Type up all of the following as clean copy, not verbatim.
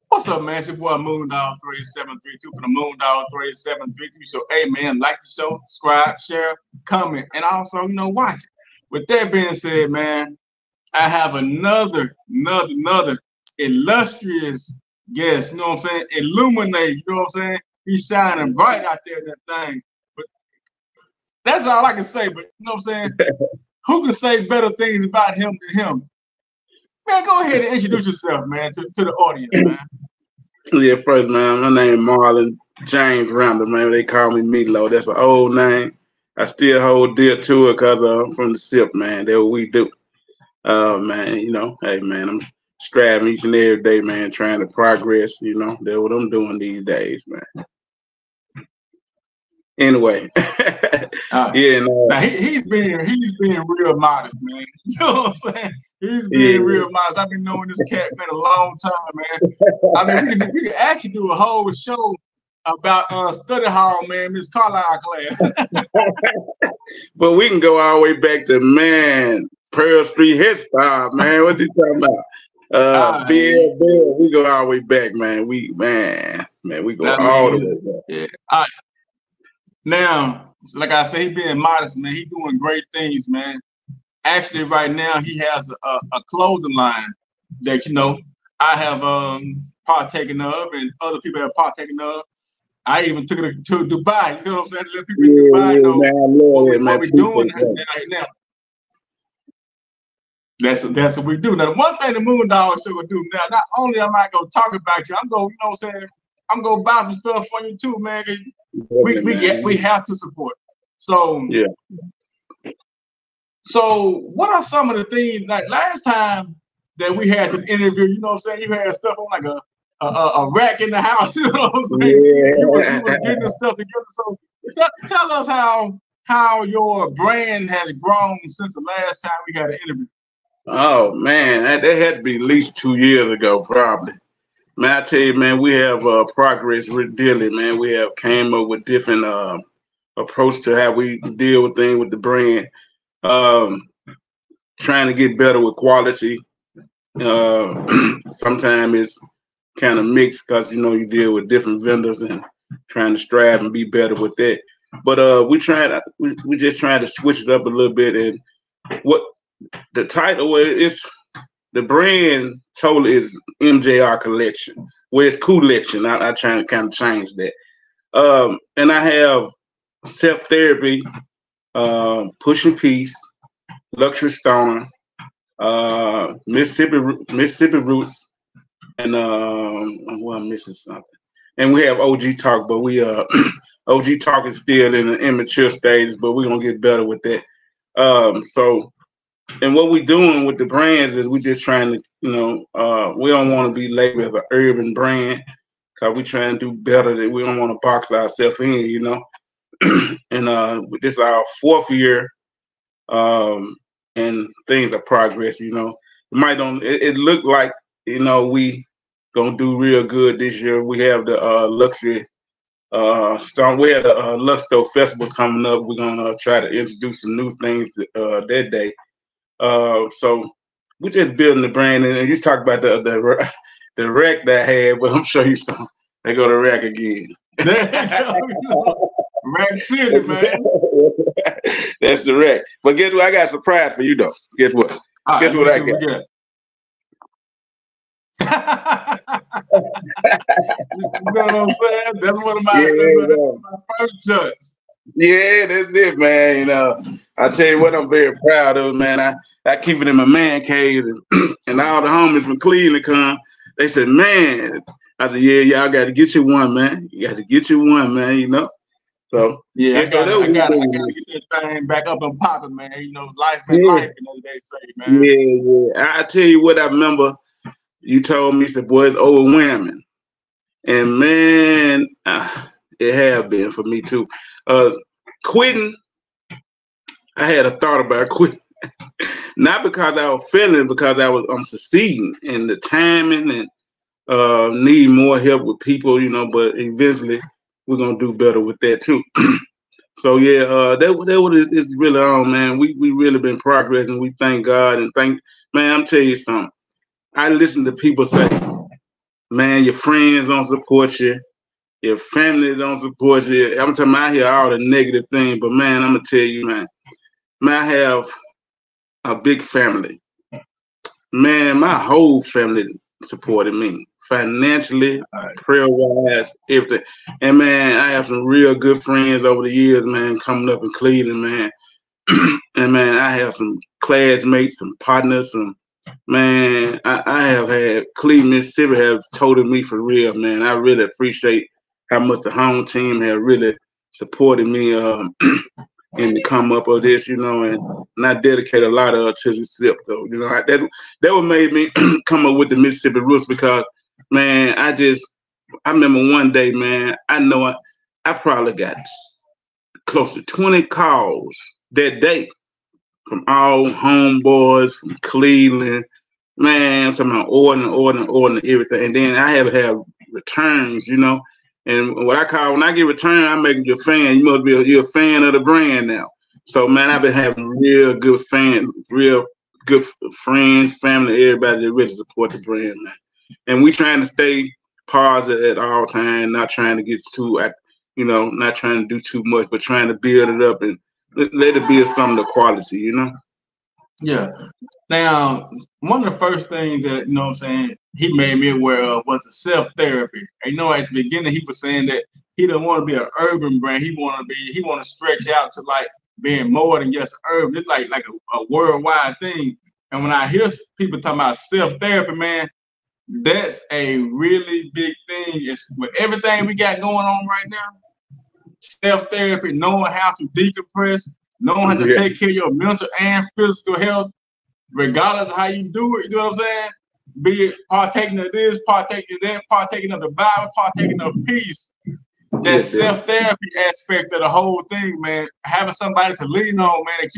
What's up, man? It's your boy Moondog 3732 from the Moondog 3732 show. Hey, man, like the show, subscribe, share, comment, and also, watch it. With that being said, man, I have another illustrious guest. You know what I'm saying? Illuminate. You know what I'm saying? He's shining bright out there in that thing. But that's all I can say. But you know what I'm saying? Who can say better things about him than him? Man, go ahead and introduce yourself, man, to the audience, man. Yeah, first, man, my name is Marlon James Randle, man. They call me Meatloaf. That's an old name. I still hold dear to it because I'm from the SIP, man. That's what we do. Man, hey, man, I'm striving each and every day, man, trying to progress. That's what I'm doing these days, man. Anyway, yeah, now he's being real modest, man. You know what I'm saying? He's being real modest. I've been knowing this cat man a long time, man. I mean, we could actually do a whole show about study hall, man, Miss Carlisle class. But we can go all the way back to Pearl Street Head Start, man. What you talking about? Bill, we go all the way back, man. We go all the way back. Yeah. All right. Now, like I say, he being modest, man. He's doing great things, man. Actually, right now, he has a clothing line that, I have partaken of and other people have partaken of. I even took it to Dubai. You know what I'm saying? To let people in Dubai know what we're doing right now. That's what we do. Now, the one thing the Moondog show will do now, not only am I going to talk about you, I'm going to, I'm going to buy some stuff for you too, man. We have to support. So yeah. So what are some of the things, like last time that we had this interview, you know what I'm saying? You had stuff on like a rack in the house, you know what I'm saying? Yeah. You were getting this stuff together. So tell us how your brand has grown since the last time we had an interview. Oh man, that had to be at least 2 years ago, probably. Man, I tell you, man, we have progress daily, man. We have came up with different approach to how we deal with things with the brand. Trying to get better with quality. Sometimes it's kind of mixed because you deal with different vendors and trying to strive and be better with that. But we just trying to switch it up a little bit. And what the title is, the brand total is MJR Collection. Well, it's Coolections. I try to kind of change that. And I have self-therapy, Pushing Peace, Luxury Stoner, Mississippi Roots, and well, I'm missing something. And we have OG Talk, but we OG Talk is still in the immature stages, but we're gonna get better with that. And what we're doing with the brands is we're just trying to, we don't want to be labeled as an urban brand because we're trying to do better. That we don't want to box ourselves in, And this is our 4th year, and things are progress. It look like we gonna do real good this year. We have the luxury stone. We have the Luxco Festival coming up. We're gonna try to introduce some new things that day. So we're just building the brand, and you talk about the rack that I had, but I'm sure you saw. They go to rack again. Rack City, man. That's the rack. But guess what? I got a surprise for you, though. Guess what? Guess what I got? You know what I'm saying? That's one of my first judges. Yeah, that's it, man. I tell you what, I'm very proud of, man. I keep it in my man cave, and all the homies from Cleveland come. They said, man. I said, yeah, y'all got to get you one, man. You got to get you one, man. So yeah, I gotta get that thing back up and popping, man. Life is life, as they say, man. Yeah. I tell you what, I remember you told me, said, boy, it's overwhelming. And man, it have been for me too. Quitting, I had a thought about quitting. Not because I was failing, because I'm succeeding in the timing and need more help with people, but eventually we're gonna do better with that too. So yeah, that what is really on, man. We really been progressing. We thank God and man, I'm telling you something. I listen to people say, man, your friends don't support you. Your family don't support you. I'm talking about, I hear all the negative things, but man, I'm gonna tell you, man, I have a big family. Man, my whole family supported me financially, prayer-wise, everything. And man, I have some real good friends over the years, man, coming up in Cleveland, man. And man, I have some classmates, some partners, man, I have had Cleveland, Mississippi have told me for real, man. I really appreciate how much the home team have really supported me in the come up of this, and I dedicate a lot of it to the SIP, though. That what made me come up with the Mississippi Roots, because, man, I remember one day, man, I know I probably got close to 20 calls that day from all homeboys from Cleveland. Man, I'm talking about ordering everything. And then I have returns, And when I get return, I make you a fan. You must be you're a fan of the brand now. So man, I've been having real good friends, family, everybody that really support the brand, man. And we trying to stay positive at all times, not trying to get too, not trying to do too much, but trying to build it up and let it be some of the quality, Yeah. Now, one of the first things that, he made me aware of was the self-therapy. At the beginning, he was saying that he didn't want to be an urban brand. He want to stretch out to like being more than just urban. It's like a worldwide thing. And when I hear people talking about self-therapy, man, that's a really big thing. It's with everything we got going on right now. Self-therapy, knowing how to decompress, knowing how to take care of your mental and physical health, regardless of how you do it. You know what I'm saying? Be it partaking of this, partaking of that, partaking of the Bible, partaking of peace. That self-therapy aspect of the whole thing, man. Having somebody to lean on, man,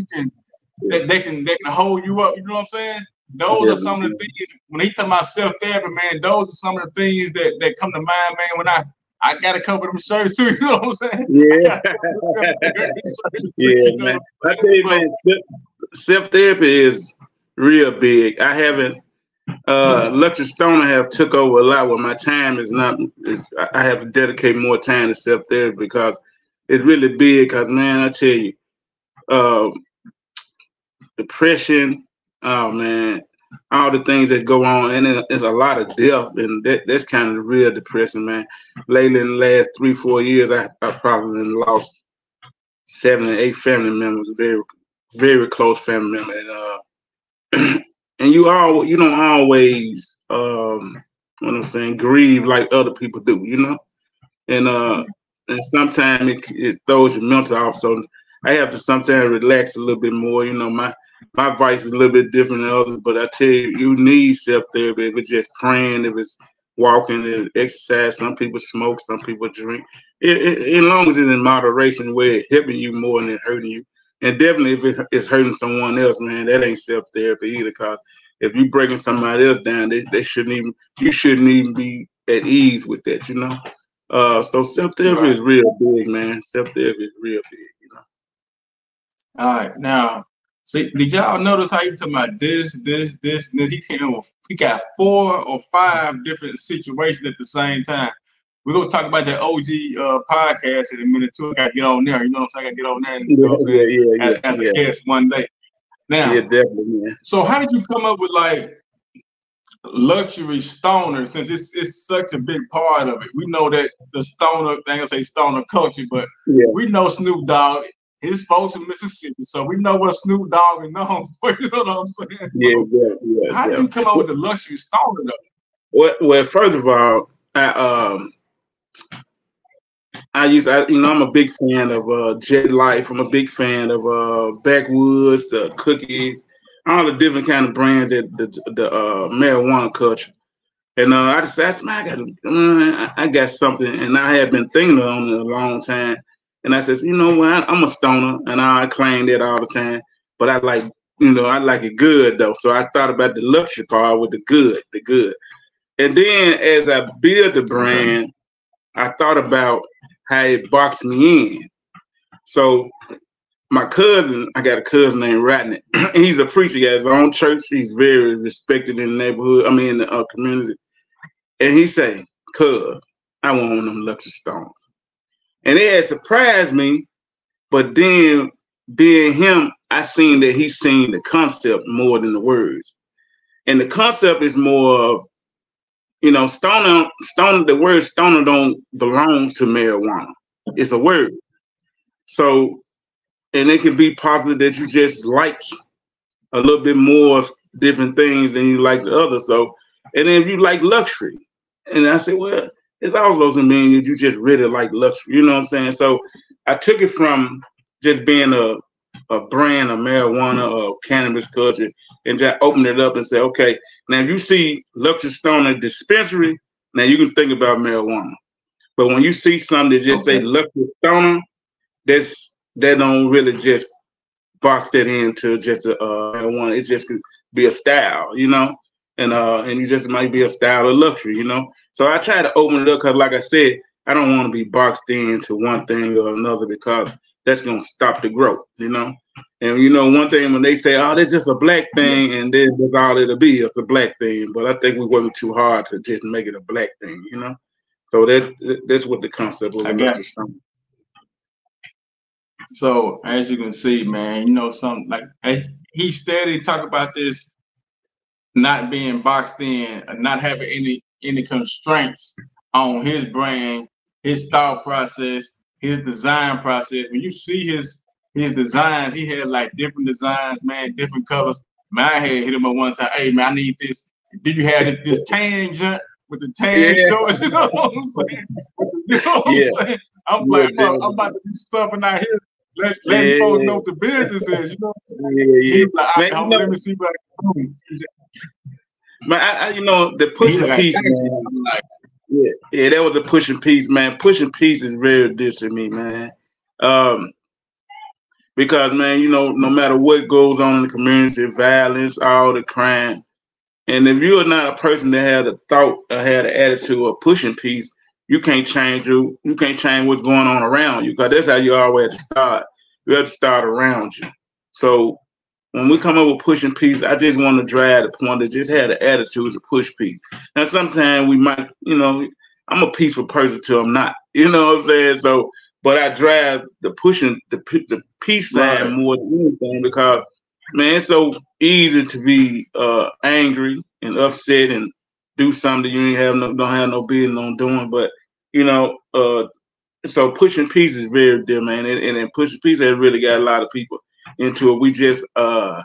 that they can hold you up. You know what I'm saying? Those are some of the things. When he talking about self-therapy, man, those are some of the things that come to mind, man. When I got a couple of them shirts too. You know what I'm saying? Yeah. Man. I tell you, man, self-therapy is real big. I haven't. Luxury Stoner have took over a lot. Where my time is not. I have to dedicate more time to self-therapy because it's really big. Because man, I tell you, depression. Oh man, all the things that go on, and there's a lot of death, and that's kind of real depressing, man. Lately, in the last 3-4 years, I probably lost 7 or 8 family members, very, very close family members, and you don't always, what I'm saying, grieve like other people do, and sometimes it throws your mental off. So I have to sometimes relax a little bit more, My vice is a little bit different than others, but I tell you, you need self-therapy. If it's just praying, if it's walking, if it's exercise, some people smoke, some people drink. As long as it's in moderation, where it's helping you more than it's hurting you. And definitely if it's hurting someone else, man, that ain't self-therapy either. Because if you're breaking somebody else down, you shouldn't even be at ease with that, So self-therapy is real big, man. Self-therapy is real big, All right, now. See, did y'all notice how you talking about this, and this? He got 4 or 5 different situations at the same time. We're gonna talk about that OG podcast in a minute too. I gotta get on there. You know what I'm saying? I gotta get on there and as a guest one day. Now, yeah, definitely, man. So how did you come up with like Luxury Stoner, since it's such a big part of it? We know that the stoner, I ain't gonna say stoner culture, but we know Snoop Dogg. His folks in Mississippi, so we know what Snoop Dogg is known for. You know what I'm saying? So how did you come up with the Luxury Stoner, though? Well, first of all, I'm a big fan of Jet Life. I'm a big fan of Backwoods, Cookies, all the different kind of brands that the marijuana culture. And I decided, I got something, and I had been thinking on it a long time. And I says, you know what? I'm a stoner, and I claim that all the time. But I like it good though. So I thought about the luxury part with the good. And then as I build the brand, I thought about how it boxed me in. So my cousin, I got a cousin named Rodney. He's a preacher. He has his own church. He's very respected in the neighborhood. In the community. and he say, "Cuz, I want one of them luxury stones." And it had surprised me, but then being him, I seen that he seen the concept more than the words. And the concept is more, you know, stoner, the word stoner don't belong to marijuana. It's a word. So, and it can be possible that you just like a little bit more different things than you like the other. So, and then if you like luxury, and I said, well, it's also mean that you just really like luxury. You know what I'm saying? So I took it from just being a brand of marijuana or cannabis culture and just opened it up and said, okay, now if you see luxury stoner dispensary, now you can think about marijuana. But when you see something that just say luxury stoner, that don't really just box that into just marijuana. It just could be a style, you know, and you just might be a style of luxury, you know. So I try to open it up because, like I said, I don't want to be boxed into one thing or another because that's gonna stop the growth, you know. And you know, one thing when they say, "Oh, that's just a black thing," and then that's all it'll be, it's a black thing. But I think we're working too hard to just make it a black thing, you know. So that's what the concept of luxury stone. So as you can see, man, you know, something like he steady talk about this not being boxed in, not having any constraints on his brand, his thought process, his design process. When you see his designs, he had like different designs, man, different colors. Man, I had hit him up one time. Hey, man, I need this. Did you have this tan junk with the tan shorts? You know what I'm saying? You know what I'm saying? I'm like, I'm about to be stuffing out here. Letting folks know what the business is, you know. Like, man, let me see. Man, you know, the pushing piece, man. Yeah, that was a pushing piece, man. Pushing piece is very dear to me, man. Because, man, you know, no matter what goes on in the community, violence, all the crime, and if you're not a person that had a thought or had an attitude of pushing piece, you can't change what's going on around you, because that's how you always have to start. You have to start around you. So when we come up with pushing peace, I just want to drive the point that just had the attitude to push peace. Now sometimes we might, you know, I'm a peaceful person till I'm not. You know what I'm saying? So, but I drive the pushing the peace side more than anything, because man, it's so easy to be angry and upset and do something you don't have no business on doing. But you know, so pushing peace is very dear, man, and pushing peace has really got a lot of people into it. We just one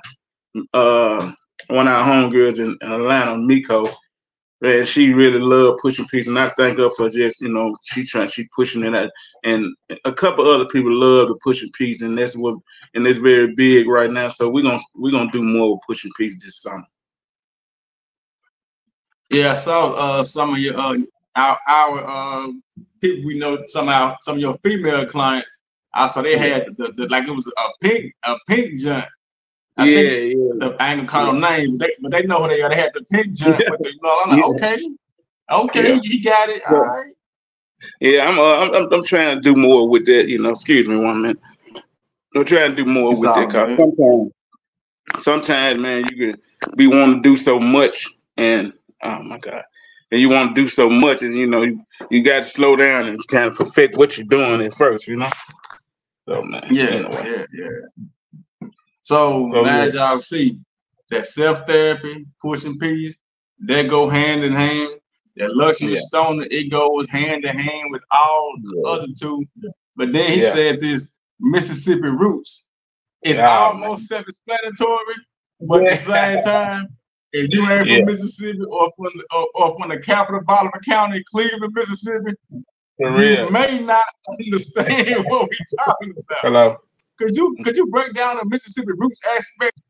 of our homegirls in Atlanta, Miko, man, she really loved pushing peace, and I thank her for just, you know, she pushing it out, and a couple other people love the pushing peace, and that's very big right now. So we're gonna do more with pushing peace this summer. Yeah, I saw some of your our people we know, some of your female clients. I saw they had the like it was a pink junk. I ain't gonna call them names, but they know who they are. They had the pink junk with the, you know, I'm like, okay, you got it, all right. Yeah, I'm trying to do more with that, you know. Excuse me 1 minute. I'm trying to do more with that, because sometimes, man, you can be wanting to do so much, and oh my God, and you want to do so much, and you know, you got to slow down and kind of perfect what you're doing at first, you know. So man, yeah. So man, as y'all see, that self-therapy, pushing peace, they go hand in hand. That luxury stoner, it goes hand in hand with all the other two. But then he said this Mississippi roots. It's almost self-explanatory, but at the same time, if you ain't from Mississippi or from the capital Bolivar County, Cleveland, Mississippi, you may not understand what we're talking about. Hello. Could you break down the Mississippi roots aspect?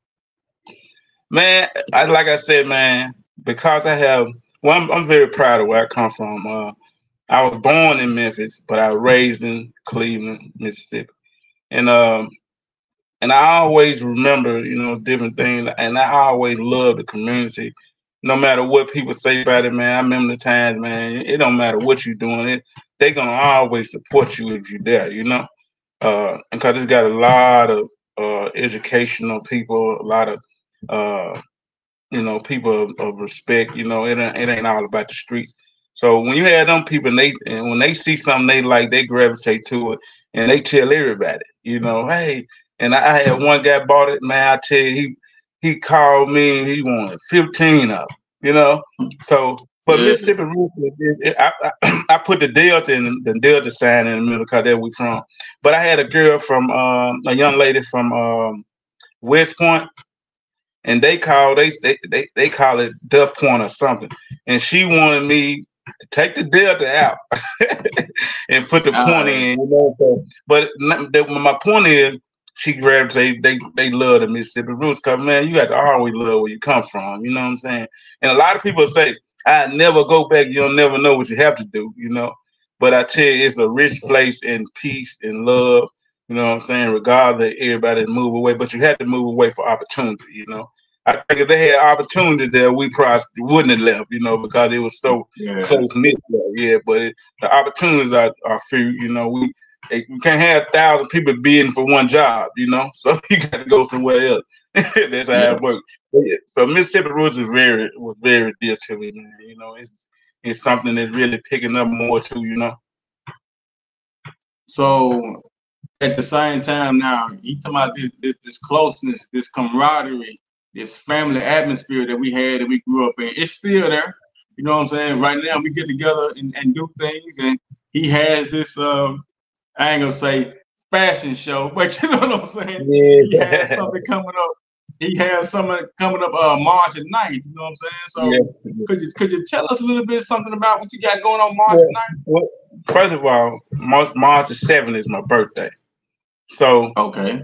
Man, like I said, man, because I'm very proud of where I come from. I was born in Memphis, but I was raised in Cleveland, Mississippi, and I always remember, you know, different things, and I always love the community. No matter what people say about it, man, I remember the times, man, it don't matter what you're doing, they're gonna always support you if you're there, you know. Because it's got a lot of educational people, a lot of you know, people of respect. You know, it ain't all about the streets. So when you have them people, and when they see something they like, they gravitate to it, and they tell everybody, you know, hey. And I had one guy bought it, man. I tell you, he called me and he wanted 15 of them, you know. So but Mississippi Roots, I put the Delta sign in the middle because that's where we from. But I had a girl from a young lady from West Point, and they call it Duff Point or something, and she wanted me to take the Delta out and put the point in, you know. So, but my point is, she gravitates. They love the Mississippi Roots because, man, you got to always love where you come from. You know what I'm saying? And a lot of people say, I never go back. You'll never know what you have to do. You know. But I tell you, it's a rich place in peace and love. You know what I'm saying? Regardless, everybody move away, but you had to move away for opportunity. You know. I think if they had opportunity there, we probably wouldn't have left. You know, because it was so close knit. Yeah, but the opportunities are few. You know, we can't have 1,000 people bidding for one job, you know, so you got to go somewhere else. That's how it works. So Mississippi Roots was very dear to me, man. You know, it's something that's really picking up more too, you know. So at the same time now, you talking about this closeness, this camaraderie, this family atmosphere that we had, that we grew up in. It's still there. You know what I'm saying? Right now we get together and do things, and he has this I ain't gonna say fashion show, but you know what I'm saying? Yeah. He has something coming up. He has something coming up March 9th, you know what I'm saying? So could you tell us a little bit something about what you got going on March 9th? Well, first of all, March 7th is my birthday. So okay.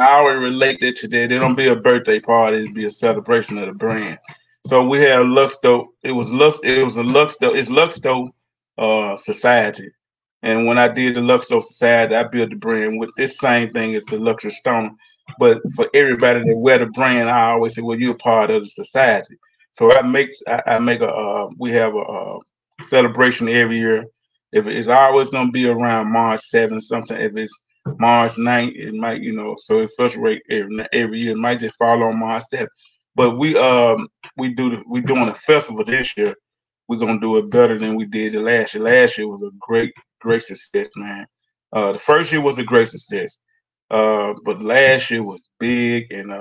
I already relate that to that. It don't be a birthday party, it'd be a celebration of the brand. So we have Luxto. It's Luxto Society. And when I did the Luxor Society, I built the brand with this same thing as the Luxury Stone. But for everybody that wear the brand, I always say, well, you're a part of the society. So we have a celebration every year. If it's always going to be around March 7th, something. If it's March 9th, it might, you know, so it fluctuates every year. It might just fall on March 7th. But we're doing a festival this year. We're going to do it better than we did the last year. Last year was a great success, man. The first year was a great success, but last year was big, and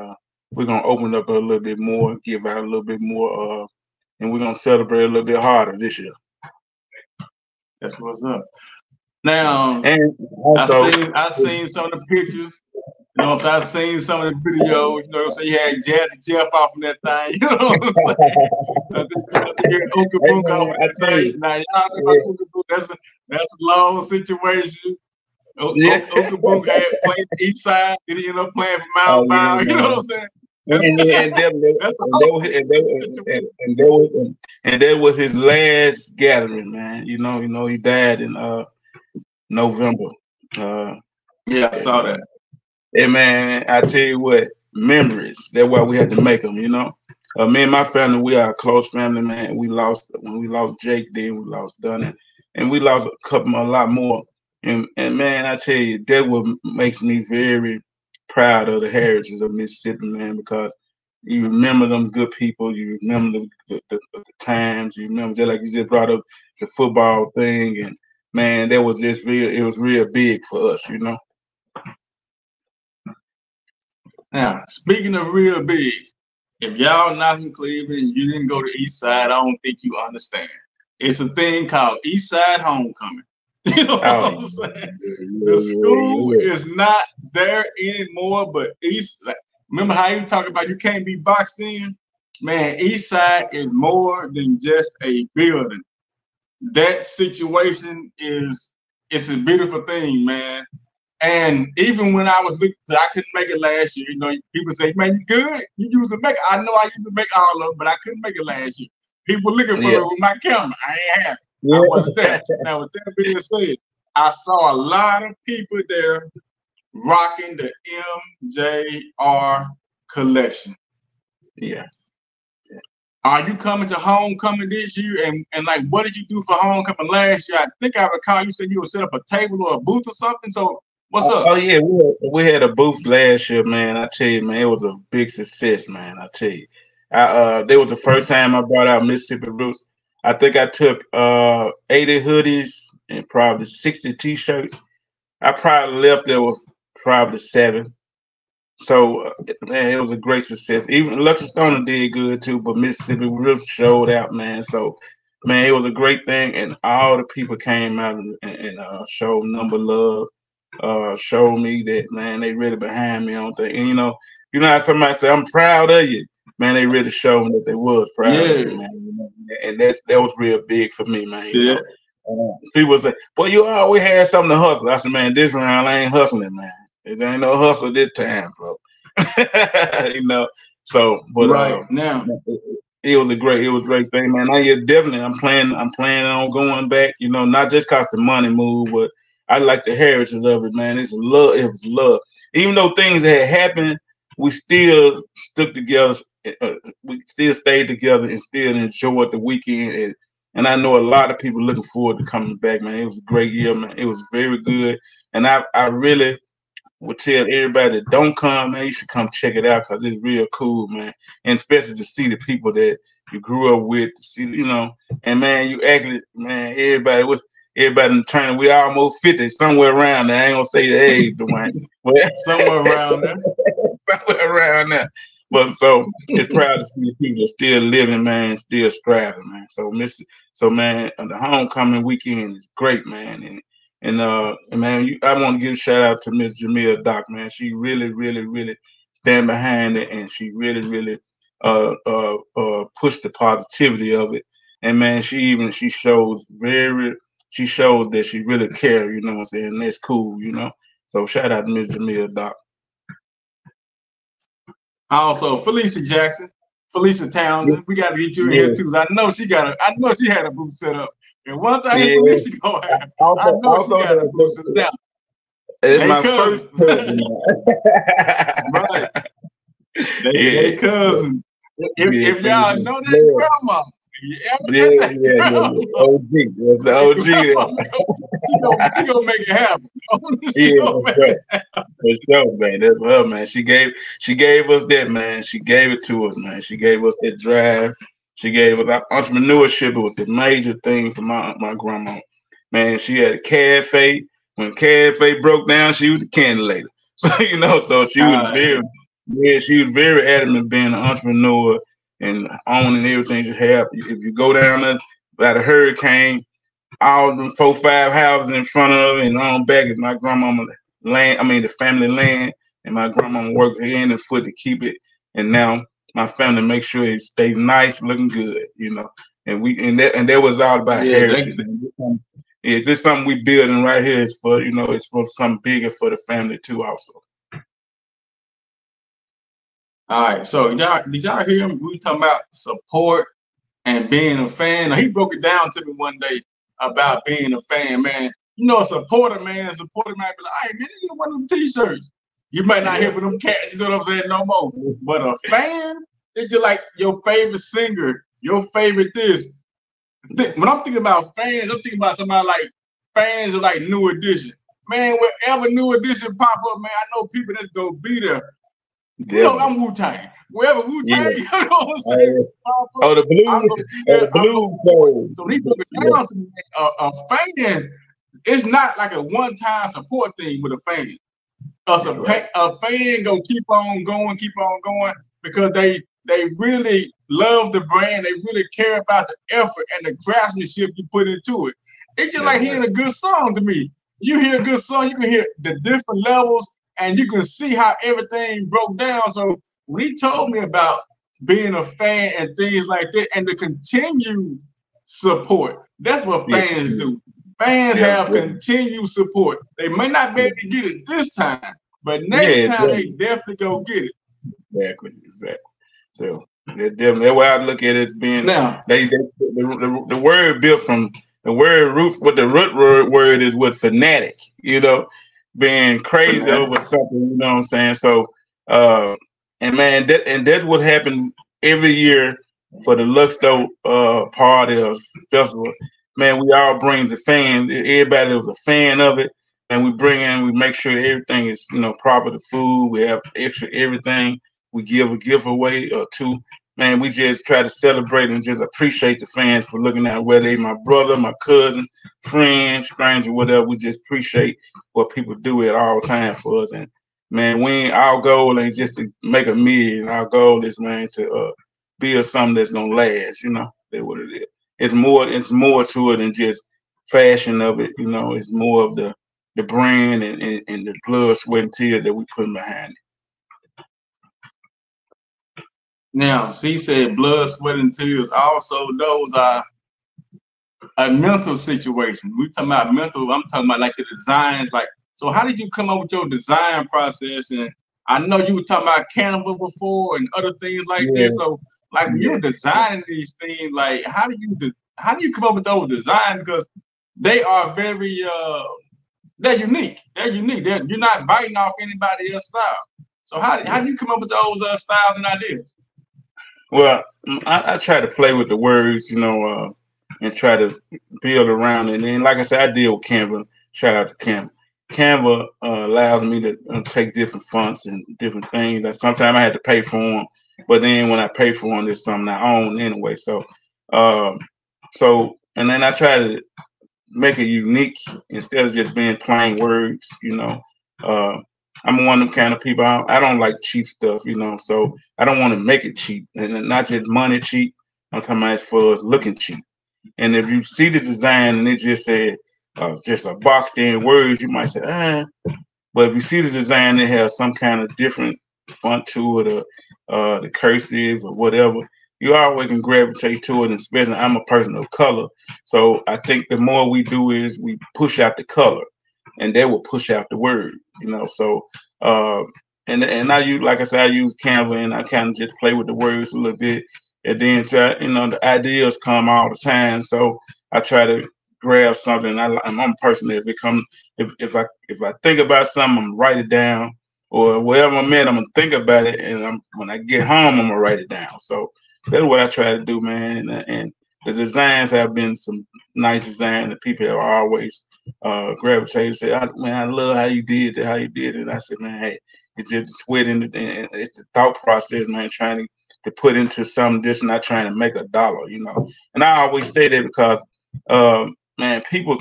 we're gonna open up a little bit more, give out a little bit more, and we're gonna celebrate a little bit harder this year. That's what's up. Now, and also, I seen some of the pictures. You know what I'm saying? I seen some of the videos. You know what I'm saying? You had Jazzy Jeff off in that thing. You know what I'm saying? Now, y'all know that's a long situation. Okabook had played East Side. Did he end up playing for Mount Bow? You know what I'm saying? And that was his last gathering, man. You know, he died in November. Yeah, I saw that. Hey, man, I tell you what, memories. That's why we had to make them, you know. Me and my family, we are a close family, man. When we lost Jake, then we lost Dunn, and we lost a lot more. And man, I tell you, that what makes me very proud of the heritage of Mississippi, man, because you remember them good people, you remember the times, you remember, just like you just brought up the football thing, and man, that was just real. It was real big for us, you know. Now, speaking of real big, if y'all not in Cleveland, you didn't go to East Side, I don't think you understand. It's a thing called East Side Homecoming. You know what I'm saying? The school is not there anymore, but remember how you talk about you can't be boxed in? Man, East Side is more than just a building. That situation it's a beautiful thing, man. And even when I was I couldn't make it last year. You know, people say, "Man, you good? You used to make it." I know I used to make all of them, but I couldn't make it last year. People looking for me with my camera. I ain't have it. I wasn't there. Now, with that being said, I saw a lot of people there rocking the MJR collection. Yeah. Are you coming to homecoming this year? And like, what did you do for homecoming last year? I think I recall you said you would set up a table or a booth or something. So what's up? Oh yeah, we had a booth last year, man. I tell you, man, it was a big success, man. I tell you, that was the first time I brought out Mississippi Roots. I think I took 80 hoodies and probably 60 t-shirts. I probably left there with probably 7. So man, it was a great success. Even Lucky Stoner did good too, but Mississippi really showed out, man. So man, it was a great thing, and all the people came out and showed number love. Showed me that man, they really behind me on things. And you know how somebody say, "I'm proud of you." Man, they really showed me that they was proud of me, man. And that was real big for me, man. People say, "Well, you always had something to hustle." I said, "Man, this round I ain't hustling, man. It ain't no hustle this time, bro." So, but now it was a great thing, man. Definitely, I'm planning on going back. Not just cause the money move, but I like the heritage of it, man. It was love. Even though things had happened, we still stuck together. We still stayed together and still enjoyed the weekend. And I know a lot of people looking forward to coming back, man. It was a great year, man. It was very good. And I really would tell everybody that don't come, man, you should come check it out because it's real cool, man. And especially to see the people that you grew up with, to see, and man, you actually, man, everybody in the tournament, we almost 50, somewhere around there. I ain't gonna say the age, Dwayne, but somewhere around there. Somewhere around there. But so it's proud to see the people still living, man, still striving, man. So man, the homecoming weekend is great, man. And man, I want to give a shout out to Miss Jamil Doc, man. She really, really, really stand behind it, and she really, really push the positivity of it. And man, she shows that she really cares, you know what I'm saying? And that's cool, So shout out to Miss Jamil Doc. Also, Felicia Jackson, Felicia Townsend. We got to get you in here too. I know she had a booth set up. And one thing Felicia gonna have, I know she got a booth set up. It's my first cousin. Right. They cousin. If y'all know that grandma, OG. That's the OG. She gonna make it happen. For sure, man. That's her, man. She gave us that, man. She gave it to us, man. She gave us that drive. She gave us entrepreneurship. It was the major thing for my grandma. Man, she had a cafe. When cafe broke down, she was a candy lady. So so she was very adamant being an entrepreneur and owning everything she had. If you go down there by the hurricane, all them 4-5 houses in front of it and on back is my grandmama's land. I mean the family land, and my grandmama worked hand and foot to keep it. And now my family makes sure it stays nice, looking good, And that was all about heritage. It's just something we building right here. It's for it's for something bigger for the family too, also. All right, so did y'all hear him? We were talking about support and being a fan. Now, he broke it down to me one day about being a fan, man. A supporter, man. A supporter might be like, "Hey, man, you get one of them t-shirts." You might not hear from them cats, you know what I'm saying, no more. But a fan, it's just like your favorite singer, your favorite this. When I'm thinking about fans, I'm thinking about somebody like fans of like New Edition. Man, wherever New Edition pop up, man, I know people that's gonna be there. I'm Wu-Tang. Wherever Wu-Tang, you know what I'm saying? The blues. So he broke it down to me. A fan, it's not like a one-time support thing with a fan. A fan gonna keep on going because they really love the brand. They really care about the effort and the craftsmanship you put into it. It's just like hearing a good song to me. You hear a good song, you can hear the different levels, and you can see how everything broke down. So when he told me about being a fan and things like that, and the continued support, that's what fans do. Fans have continued support. They may not be able to get it this time, but next time they definitely go get it. Exactly. So that's why I look at it as being now. The word built from the word root. What the root word is with fanatic. Being crazy over something. You know what I'm saying? So, and man, that's what happened every year for the Luxto party or festival. Man, we all bring the fans. Everybody was a fan of it, and we make sure everything is proper. The food, we have extra everything. We give a giveaway or two, man, we just try to celebrate and just appreciate the fans for looking out, whether they my brother, my cousin, friends, stranger, whatever. We just appreciate what people do at all time for us. And man, our goal ain't just to make a million. Our goal is, man, to build something that's gonna last. You know, that's what it is. It's more to it than just fashion of it. You know, it's more of the brand and the blood, sweat, and tears that we put behind it. Now, she said blood, sweat, and tears. Also, those are a mental situation. We talking about mental. I'm talking about like the designs. Like, so how did you come up with your design process? And I know you were talking about Canva before and other things like that. So, like, when you're designing these things, like, how do you come up with those designs? Because they are very they're unique. They're unique. You're not biting off anybody else's style. So how do you come up with those styles and ideas? Well, I try to play with the words, you know, and try to build around it. And then, like I said, I deal with Canva. Shout out to Canva. Canva allows me to take different fonts and different things. Like sometimes I had to pay for them, but then when I pay for them, it's something I own anyway. So, and then I try to make it unique instead of just being plain words. You know, I'm one of them kind of people. I don't like cheap stuff, you know. So I don't want to make it cheap, and not just money cheap. I'm talking about as far as looking cheap. And if you see the design and it just said just a boxed in words, you might say, But if you see the design, it has some kind of different font to it, or the cursive or whatever. You always can gravitate to it, and especially I'm a person of color. So I think the more we do is we push out the color, and that will push out the word, you know. So and I use, like I said, I use Canva, and I kind of just play with the words a little bit. And then, you know, the ideas come all the time. So I try to grab something. I'm a person that if I think about something, I'm gonna write it down, or wherever I'm at, I'm gonna think about it, and when I get home, I'm gonna write it down. So that's what I try to do, man. And the designs have been some nice designs that people have always gravitated. Say, man, I love how you did it. And I said, man, hey, it's just sweat in the, it's the thought process, man, trying to put into something, just not trying to make a dollar, you know. And I always say that because man, people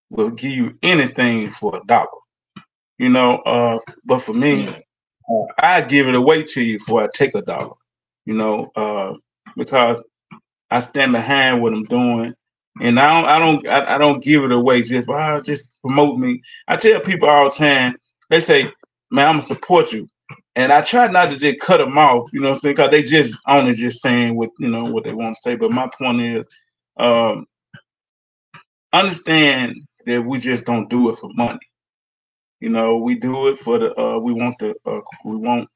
will give you anything for a dollar, you know. But for me, I give it away to you before I take a dollar, you know, because I stand behind what I'm doing, and I don't give it away just promote me. I tell people all the time, they say, man, I'm gonna support you. And I try not to just cut them off, you know what I'm saying? Because they just only just saying what, you know, what they want to say. But my point is, understand that we just don't do it for money. You know, we do it for we want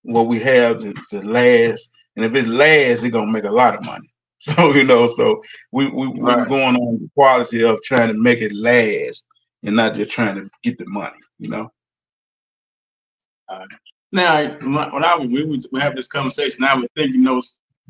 what we have to last. And if it lasts, it's gonna make a lot of money. So, you know, so we're going on the quality of trying to make it last and not just trying to get the money, you know. Now, when we have this conversation, I would think, you know,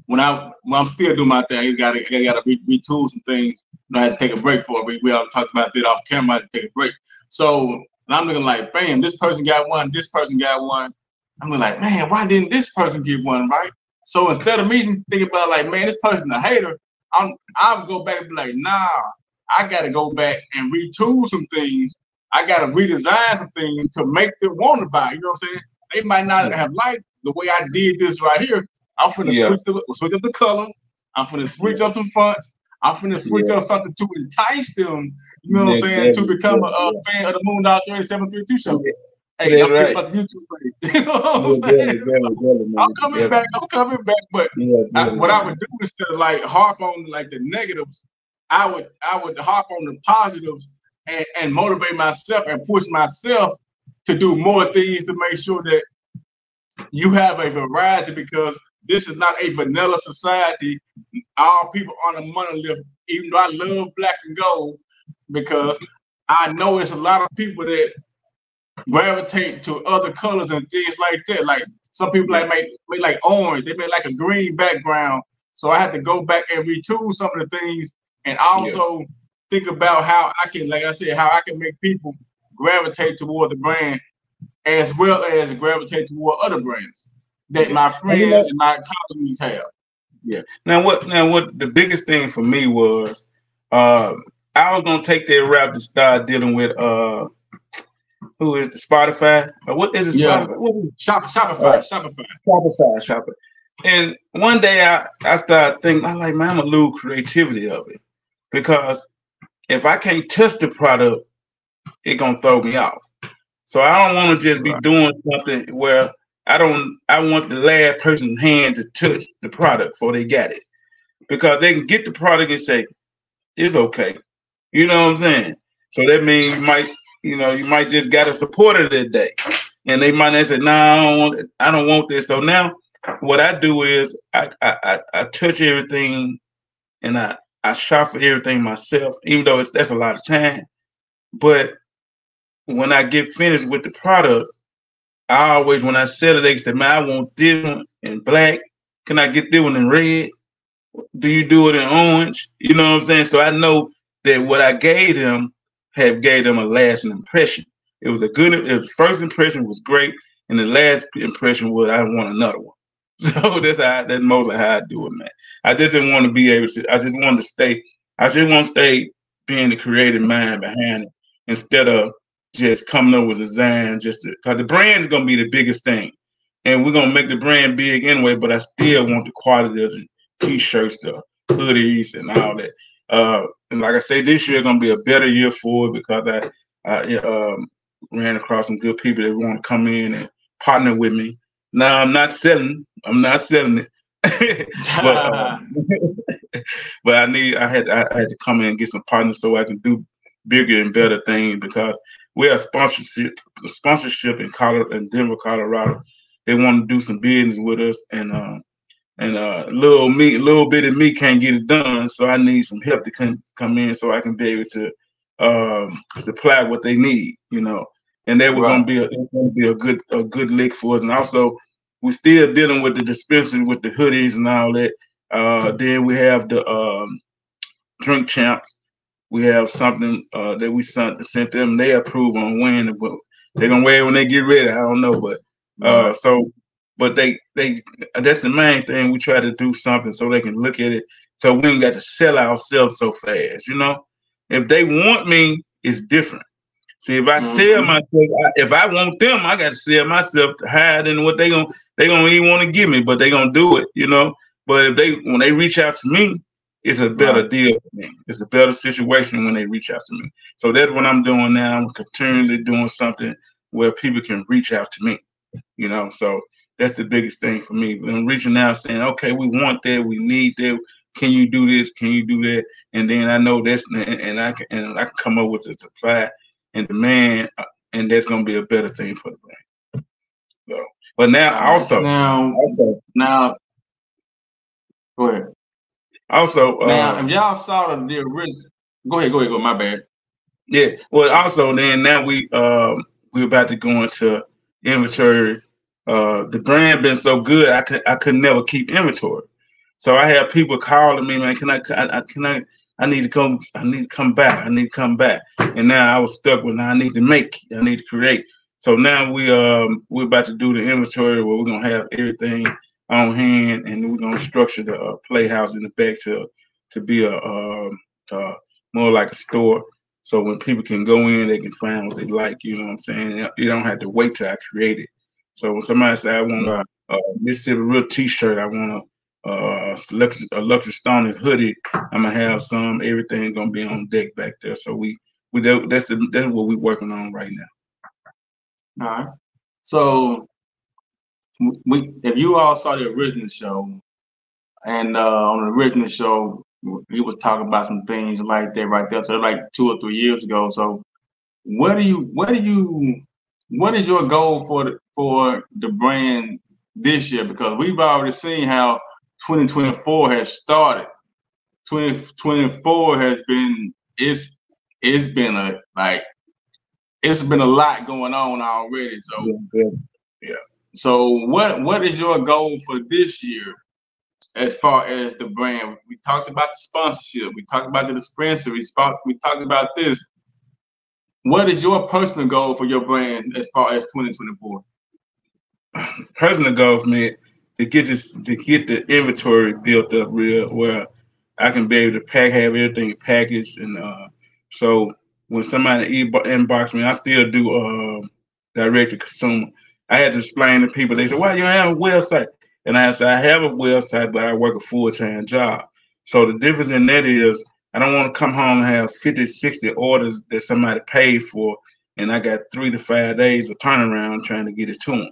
when I'm still doing my thing, I gotta retool some things. I had to take a break for it. We all talked about that off camera. I had to take a break. So I'm looking like, bam, this person got one, this person got one. I'm like, man, why didn't this person get one, right? So instead of me thinking about like, man, this person a hater, I'll go back and be like, nah, I gotta go back and retool some things. I gotta redesign some things to make them want to buy. You know what I'm saying? They might not have liked the way I did this right here. I'm finna switch up the color. I'm finna switch up some fonts. I'm finna switch up something to entice them. You know what I'm saying? To become a fan of the Moondog 3732 show. Hey, I'm thinking about the YouTube page. You know what I'm saying? I'm coming back. But what I would do instead of like harp on like the negatives, I would harp on the positives and motivate myself and push myself to do more things to make sure that you have a variety, because this is not a vanilla society. All people on a monolith, even though I love black and gold, because I know it's a lot of people that gravitate to other colors and things like that. Like some people make like orange, they make like a green background. So I had to go back and retool some of the things, and also think about how I can, like I said, how I can make people gravitate toward the brand as well as gravitate toward other brands. that my friends and my colleagues have. Yeah. Now what the biggest thing for me was I was gonna take that route to start dealing with who is the Spotify? What is it? Yeah. Spotify? What is it? Shopify. And one day I started thinking, I'm like, man, I'm gonna lose creativity of it. Because if I can't touch the product, it's gonna throw me off. So I don't want to just be doing something where I want the last person's hand to touch the product before they got it. Because they can get the product and say, it's okay. You know what I'm saying? So that means you might just got a supporter that day. And they might not say, no, I don't want this. So now what I do is I touch everything and I shop for everything myself, even though that's a lot of time. But when I get finished with the product, I always, when I sell it, they say, man, I want this one in black. Can I get this one in red? Do you do it in orange? You know what I'm saying? So I know that what I gave them gave them a lasting impression. It was the first impression was great, and the last impression was I want another one. So that's mostly how I do it, man. I just didn't want to be able to. I just want to stay being the creative mind behind it instead of just coming up with a design. Because the brand is gonna be the biggest thing, and we're gonna make the brand big anyway. But I still want the quality of the t-shirts, the hoodies, and all that. And like I say, this year gonna be a better year for it because I ran across some good people that want to come in and partner with me. Now I'm not selling it, but I had to come in and get some partners so I can do bigger and better things because we have sponsorship in Denver, Colorado. They want to do some business with us, and little bit of me can't get it done, so I need some help to come in so I can be able to supply what they need, And they were going to be a good lick for us, and also we're still dealing with the dispensary with the hoodies and all that. Then we have the Drink Champs. We have something that we sent them. They approve on when, but they're gonna wear it when they get ready. I don't know, but but that's the main thing. We try to do something so they can look at it, so we ain't got to sell ourselves so fast. If they want me, it's different. See, if I sell myself, if I want them, I got to sell myself higher than what they gonna even want to give me, but they gonna do it. But when they reach out to me, it's a better deal for me. It's a better situation when they reach out to me. So that's what I'm doing now. I'm continually doing something where people can reach out to me. So that's the biggest thing for me. I'm reaching out saying, okay, we want that, we need that. Can you do this? Can you do that? And then I know that's, and I can come up with the supply and demand, and that's gonna be a better thing for the brand. So, but now now, go ahead. Also, now if y'all saw the original, go ahead, my bad. Yeah. Well, also then now we're about to go into inventory. The brand been so good, I could never keep inventory. So I have people calling me, man, I need to come back. And now I was stuck with I need to create. So now we're about to do the inventory where we're gonna have everything on hand, and we're gonna structure the playhouse in the back to be a more like a store. So when people can go in, they can find what they like. You know what I'm saying? You don't have to wait till I create it. So when somebody say I want a Mississippi Real T-shirt, I want a Luxury Stone hoodie, I'm gonna have some. Everything gonna be on deck back there. So that's what we're working on right now. All right. So if you all saw the original show, and on the original show, he was talking about some things like that right there. So like 2 or 3 years ago. So what is your goal for the brand this year? Because we've already seen how 2024 has started. 2024 has been it's been a lot going on already. So yeah. So what is your goal for this year as far as the brand? We talked about the sponsorship. We talked about the dispensary. We talked about this. What is your personal goal for your brand as far as 2024? personal goal for me to get the inventory built up real where I can be able to have everything packaged, and so when somebody inbox me, I still do direct to consumer. I had to explain to people. They said, "Why you don't have a website?" And I said, "I have a website, but I work a full-time job." So the difference in that is I don't want to come home and have 50, 60 orders that somebody paid for, and I got 3 to 5 days of turnaround trying to get it to them.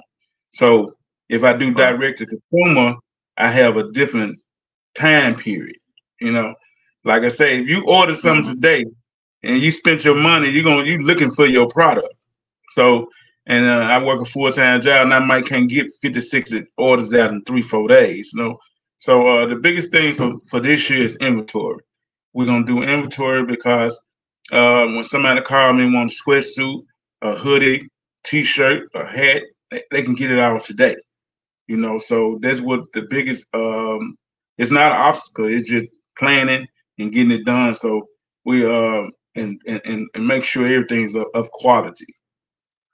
So if I do direct to consumer, I have a different time period. You know, like I say, if you order something today and you spent your money, you looking for your product. So, and I work a full-time job, and I might can't get 50, 60 orders out in 3, 4 days. You know, so the biggest thing for this year is inventory. We're gonna do inventory because when somebody call me want a sweatsuit, a hoodie, t-shirt, a hat, they can get it out today. You know, so that's what the biggest. It's not an obstacle. It's just planning and getting it done. So we and make sure everything's of quality.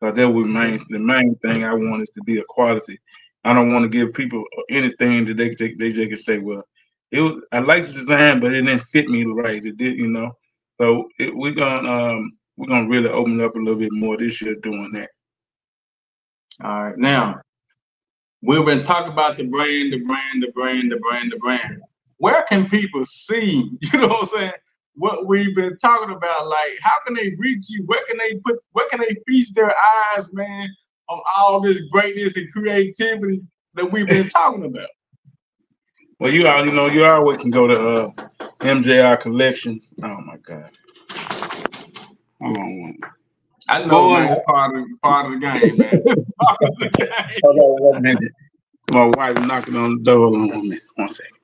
So that would the main thing I want is to be a quality. I don't want to give people anything that they just can say, well, I like the design, but it didn't fit me right. It did, you know. So we're gonna really open up a little bit more this year doing that. All right, now we've been talking about the brand. Where can people see? You know what I'm saying? What we've been talking about, like how can they reach you? Where can they feast their eyes, man, on all this greatness and creativity that we've been talking about? Well, you always can go to MJR Coolections. Oh my God. Hold on one. I know, man, it's part of the game, man. It's part of the game. Hold on 1 minute. My wife knocking on the door. Hold on 1 minute. 1 second.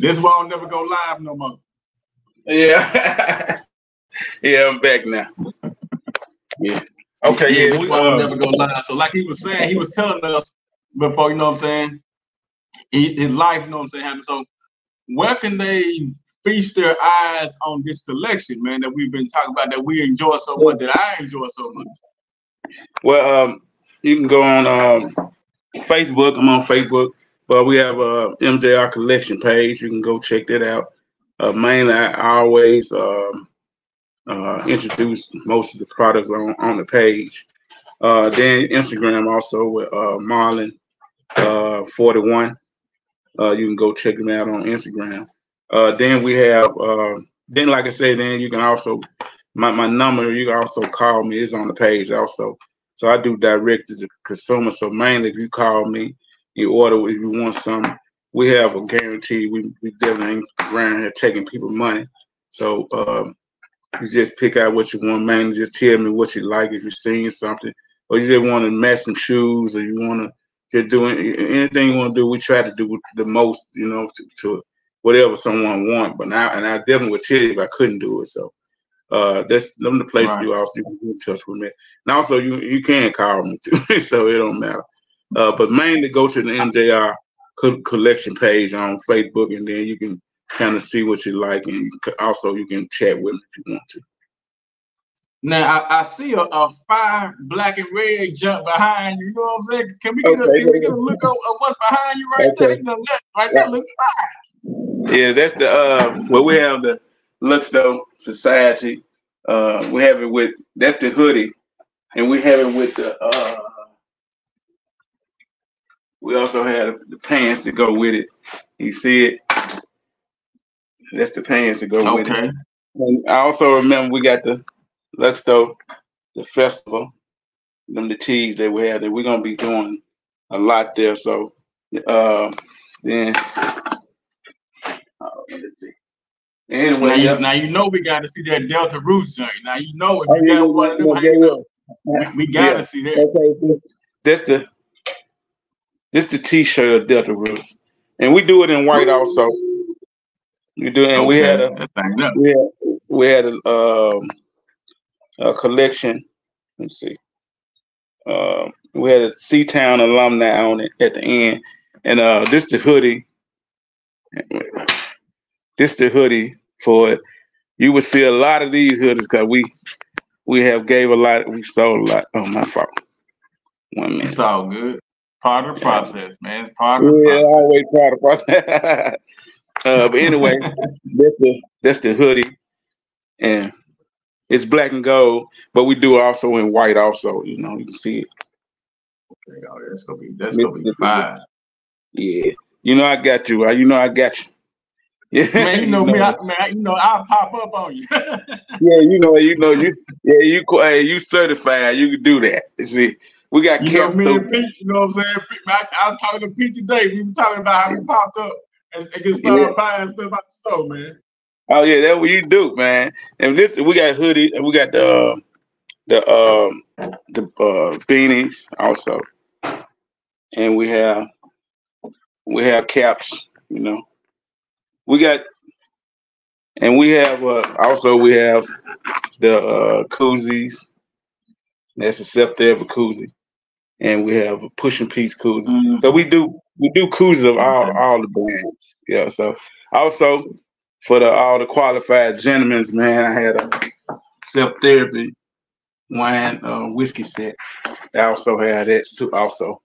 This won't never go live no more. Yeah. Yeah, I'm back now. Yeah. Okay, yeah. This won't never go live. So like he was saying, he was telling us before, you know what I'm saying, his life, you know what I'm saying, happened. So where can they feast their eyes on this collection, man, that we've been talking about, that we enjoy so much, that I enjoy so much? Well, you can go on Facebook. I'm on Facebook, but we have a MJR Collection page. You can go check that out. Mainly, I always introduce most of the products on the page. Then Instagram also with Marlon 41. You can go check them out on Instagram. Then we have, then like I said, then you can also, my number, you can also call me, it's on the page also. So I do direct to the consumer. So mainly if you call me, you order if you want something, we have a guarantee. We definitely ain't around here taking people money. So you just pick out what you want, mainly just tell me what you like if you're seeing something, or you just want to match some shoes, or you want to just do anything you want to do. We try to do the most, you know, to whatever someone want. But now, and I definitely would tell you if I couldn't do it. So that's them the places you also can get in touch with me. And also you can call me too, so it don't matter. But mainly go to the MJR collection page on Facebook, and then you can kind of see what you like, and you can chat with me if you want to. Now I see a fire black and red jump behind you. You know what I'm saying? Can we get a look of what's behind you right there? Right there, look fire. Yeah, that's the well, we have the Luxdo Society. We have it with, that's the hoodie, and we have it with the we also have the pants to go with it. You see it? That's the pants to go with it. And I also remember we got the Luxdo, the festival, them the tees that we have that we're gonna be doing a lot there. So then let's see. Anyway, now you know we got to see that Delta Roots joint. Now you know if you got one of them, we got to see that. Okay, this the T-shirt of Delta Roots, and we do it in white also. We do, and we had a collection. Let's see. We had a C-Town alumni on it at the end, and this the hoodie. This the hoodie for it. You would see a lot of these hoodies because we have gave a lot. We sold a lot. Oh, my fault. 1 minute. It's all good. Part of the process, man. It's part of the Yeah, process. always part of the process. But anyway, that's the hoodie, and it's black and gold, but we do also in white also. You know, you can see it. Okay, oh, that's gonna be fine. Yeah, you know I got you. You know I got you. Yeah, man, you know me. I'll pop up on you. Yeah, you certified. You can do that. See, we got me and Pete. You know what I'm saying? I was talking to Pete today. We were talking about how we popped up and get started buying stuff out the store, man. Oh yeah, that's what you do, man. And this we got hoodie, and we got the beanies also, and we have caps. You know, we got, and we have also we have the koozies. That's a self-there koozie, and we have a pushing piece koozie. Mm-hmm. So we do koozies of all the brands. Yeah. So also for all the qualified gentlemen, man, I had a self-therapy wine whiskey set. I also had that too. Also,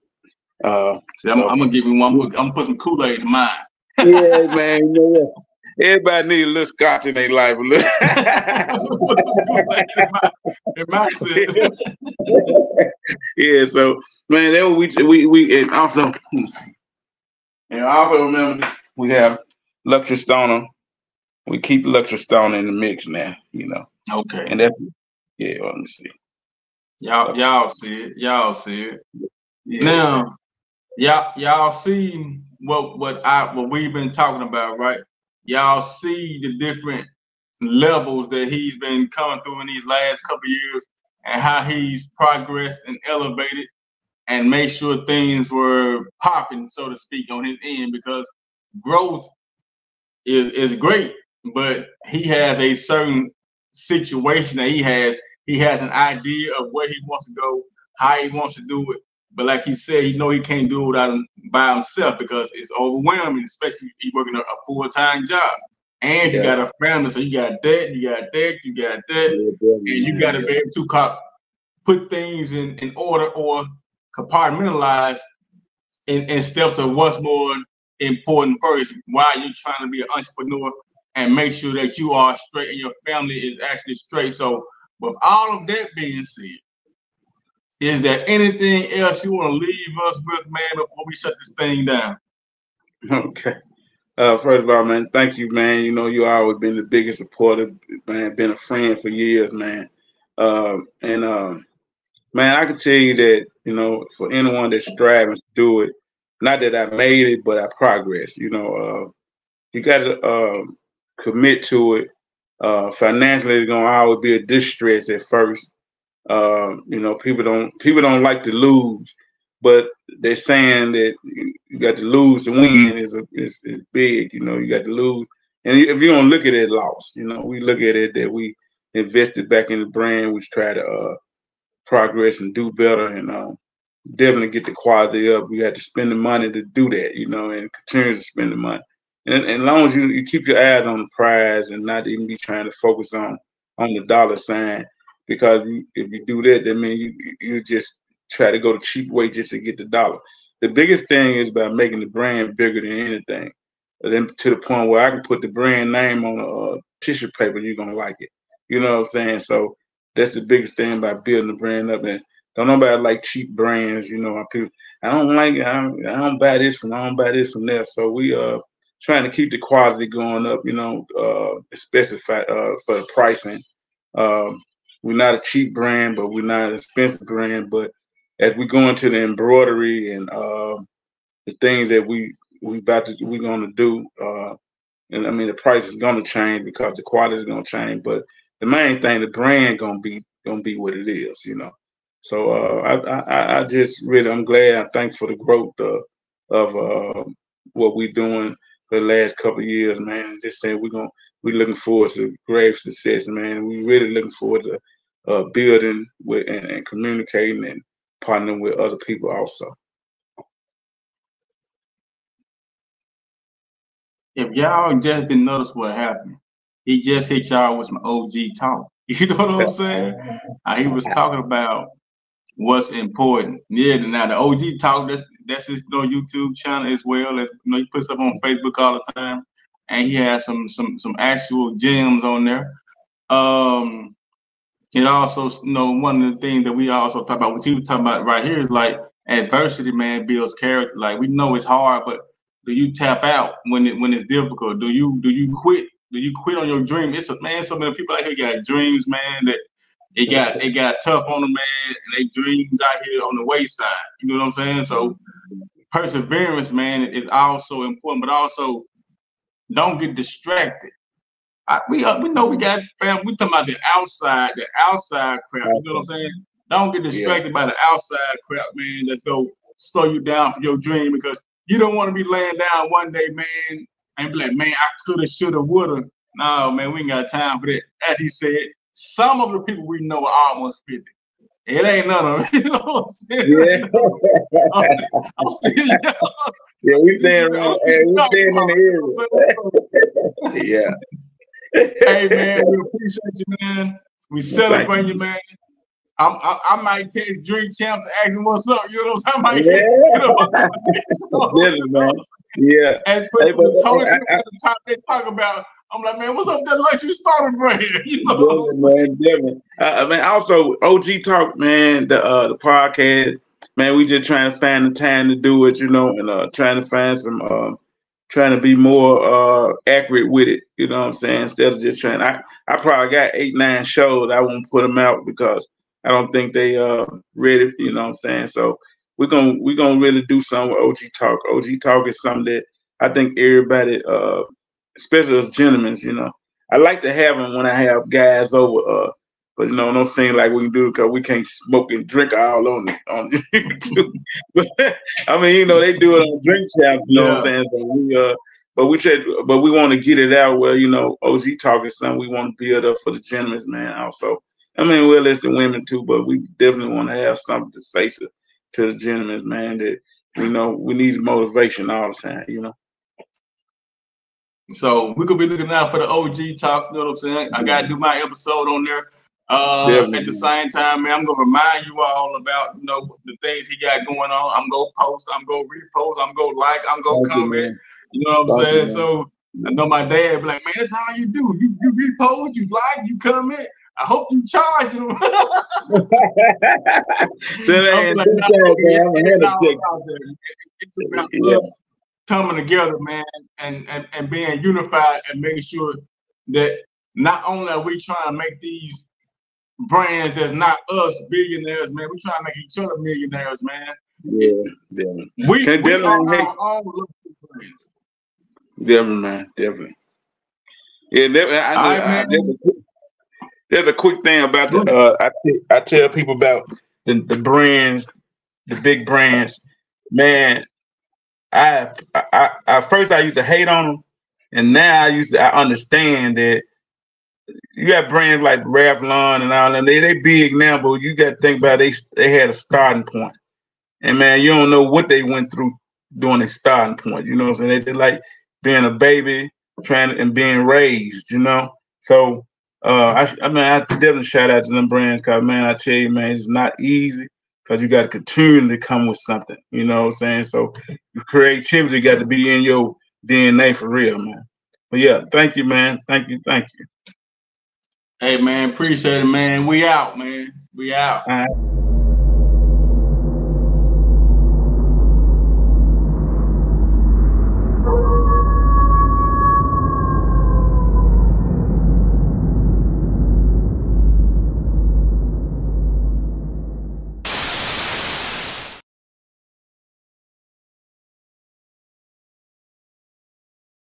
I'm gonna give you one. I'm gonna put some Kool-Aid in mine. Yeah, man. You know what? Everybody needs a little scotch in their life. A little. in my set. Yeah. So, man, then we and also remember we have Luxury Stoner. We keep Luxury Stoner in the mix now. You know. Okay. And that's let me see. Y'all see it. Y'all see it. Yeah. Now, y'all see what we've been talking about, right? Y'all see the different levels that he's been coming through in these last couple of years, and how he's progressed and elevated and made sure things were popping, so to speak, on his end, because growth is great, but he has a certain situation that he has an idea of where he wants to go, how he wants to do it. But like he said, he can't do it without by himself, because it's overwhelming, especially if he's working a full-time job. And you got a family, so you got that, you got that, and you got to be able to put things in order or compartmentalize in steps of what's more important first while you're trying to be an entrepreneur, and make sure that you are straight and your family is actually straight. So with all of that being said, is there anything else you want to leave us with, man, before we shut this thing down? Okay. First of all, man, thank you, man. You know, you always been the biggest supporter, man, been a friend for years, man. Man, I can tell you that, you know, for anyone that's striving to do it, not that I made it, but I progressed. You know, you got to commit to it. Financially, it's gonna always be a distress at first. You know, people don't like to lose, but they're saying that you got to lose to win is big. You know, you got to lose, and if you don't look at it, loss. You know, we look at it that we invested back in the brand, we try to progress and do better, and definitely get the quality up. We had to spend the money to do that, you know, and continue to spend the money. And as long as you keep your eyes on the prize and not even be trying to focus on the dollar sign, because if you do that, that means you just try to go the cheap way just to get the dollar. The biggest thing is about making the brand bigger than anything. And then to the point where I can put the brand name on a tissue paper, you're gonna like it. You know what I'm saying? So that's the biggest thing about building the brand up. And don't nobody like cheap brands. You know, people, I don't buy this from there. So we trying to keep the quality going up. You know, especially for the pricing. We're not a cheap brand, but we're not an expensive brand. But as we go into the embroidery and the things that we're gonna do, and I mean the price is gonna change because the quality is gonna change. But the main thing, the brand gonna be what it is, you know. So I just really, I'm glad, I'm thankful for the growth of what we're doing for the last couple of years, man. Just saying we're looking forward to great success, man. We're really looking forward to building with and communicating and partnering with other people also. If y'all just didn't notice what happened, he just hit y'all with some OG talk. You know what I'm saying? He was talking about what's important. Yeah, now the OG Talk, that's his YouTube channel as well. As he puts up on Facebook all the time, and he has some actual gems on there. It also, one of the things that we also talk about, what you were talking about right here, is like adversity, man, builds character. Like, we know it's hard, but do you tap out when it's difficult? Do you quit? Do you quit on your dream? So many people out here got dreams, man, that it got tough on them, man, and they dreams out here on the wayside. You know what I'm saying? So perseverance, man, is also important, but also don't get distracted. We know we got family. We talking about the outside crap. You know what I'm saying? Don't get distracted by the outside crap, man. Let's go slow you down for your dream, because you don't want to be laying down one day, man, and be like, man, I coulda, shoulda, woulda. No, man, we ain't got time for that. As he said, some of the people we know are almost 50. It ain't none of them. You know what I'm saying? Yeah. I'm still young. Yeah, we staying around. We staying in the area. Yeah. Hey, man, we appreciate you, man. We celebrate you, man. I might text Dream Champ to ask him what's up. You know what I'm saying? Man. Yeah. And Tony, at the time they talk about, I'm like, man, what's up with that light you started right here? You know what I'm saying? Definitely. Man, also OG Talk, man, the podcast, man, we just trying to find the time to do it, and trying to find some trying to be more accurate with it, you know what I'm saying? Instead of just trying, I probably got 8-9 shows. I won't put them out because I don't think they ready, you know what I'm saying? So we're gonna really do something with OG Talk. OG Talk is something that I think everybody, especially us gentlemen, I like to have them when I have guys over, but don't seem like we can do it because we can't smoke and drink all on YouTube. But I mean, they do it on Drink Champ, you know what I'm saying? But we want to get it out where OG Talk is something we want to build up for the gentlemen, man. Also, I mean, we're listening to women too, but we definitely want to have something to say to the gentlemen, man. That we need motivation all the time, So we're gonna be looking out for the OG Talk. You know what I'm saying? I gotta do my episode on there. At the same time, man, I'm gonna remind you all about the things he got going on. I'm gonna post, I'm gonna repost, I'm gonna like, I'm gonna comment. You know what I'm saying? So I know my dad be like, man, that's how you do. You repost, you like, you comment. I hope you charge them. It's about us coming together, man, and being unified and making sure that not only are we trying to make these brands that's not us billionaires, man, we trying to make each other millionaires, man. Yeah. We are our own local brands. Definitely, man. Definitely. Yeah, there's a quick thing about I tell people about the brands, the big brands, man. I first I used to hate on them, and now I understand that you got brands like Ralph Lauren and all that. They big now, but you got to think about they had a starting point, and man, you don't know what they went through during their starting point. You know what I'm saying? They like being a baby, and being raised. So I definitely shout out to them brands, because man, I tell you, man, it's not easy. Because you got to continue to come with something, you know what I'm saying? So your creativity got to be in your DNA for real, man. But yeah, thank you, man. Thank you. Hey, man, appreciate it, man. We out, man. We out. All right.